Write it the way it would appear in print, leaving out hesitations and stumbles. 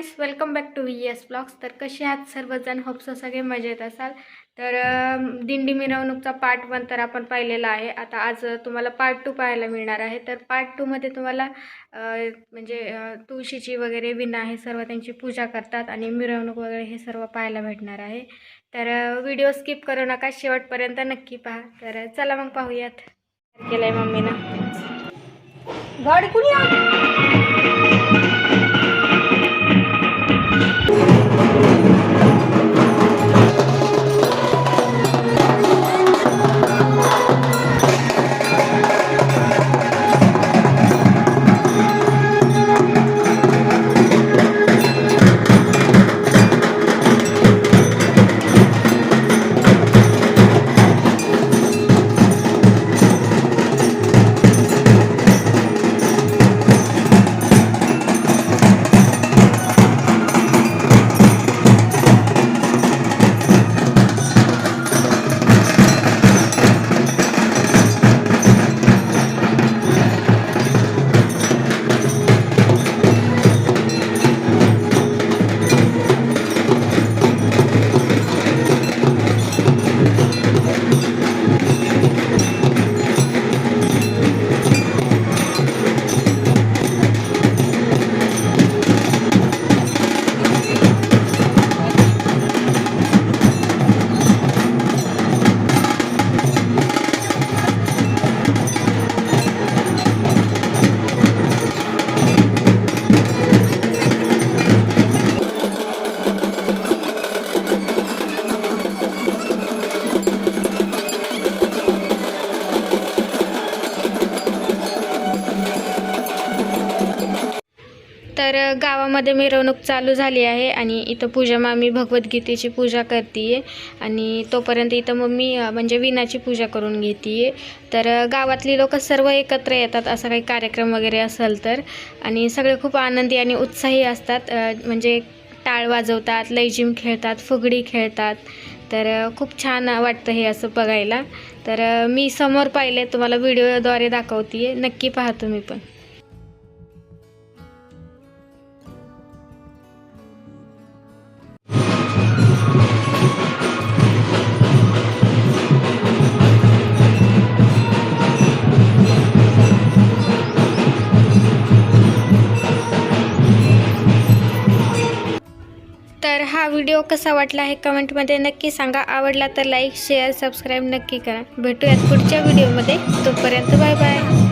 Friends, welcome back to VS blogs. तर कसे आहात सर्वजण? होप्स सगळे मजेत असाल. तर दिंडी मिरवणूकचा पार्ट 1 तर आपण पाहिलेला आहे. आता आज तुम्हाला पार्ट 2 पाहायला मिळणार आहे. तर पार्ट 2 मध्ये तुम्हाला तुळशीची वगैरे विणा हे सर्व त्यांची पूजा करतात आणि मिरवणूक वगैरे हे सर्व पाहायला भेटणार आहे. तर व्हिडिओ स्किप करू नका, शेवटपर्यंत नक्की पहा. तर चला मग पाहूयात. केलंय मम्मीनं. गाडी कुणी तर गावामध्ये मिरवणूक चालू झाली आहे आणि इथं पूजा मामी भगवद्गीतेची पूजा करते आणि तोपर्यंत इथं मम्मी म्हणजे विणाची पूजा करून घेते. तर गावातली लोक सर्व एकत्र येतात असं काही कार्यक्रम वगैरे असेल तर, आणि सगळे खूप आनंदी आणि उत्साही असतात. म्हणजे टाळ वाजवतात, लयजिम खेळतात, फुगडी खेळतात. तर खूप छान वाटतं हे असं बघायला. तर मी समोर पाहिले, तुम्हाला व्हिडिओद्वारे दाखवते, नक्की पहा तुम्ही पण. तर हा व्हिडिओ कसा वाटला हे कमेंटमध्ये नक्की सांगा. आवडला तर लाईक, शेअर, सबस्क्राईब नक्की करा. भेटूयात पुढच्या व्हिडिओमध्ये. तोपर्यंत बाय बाय.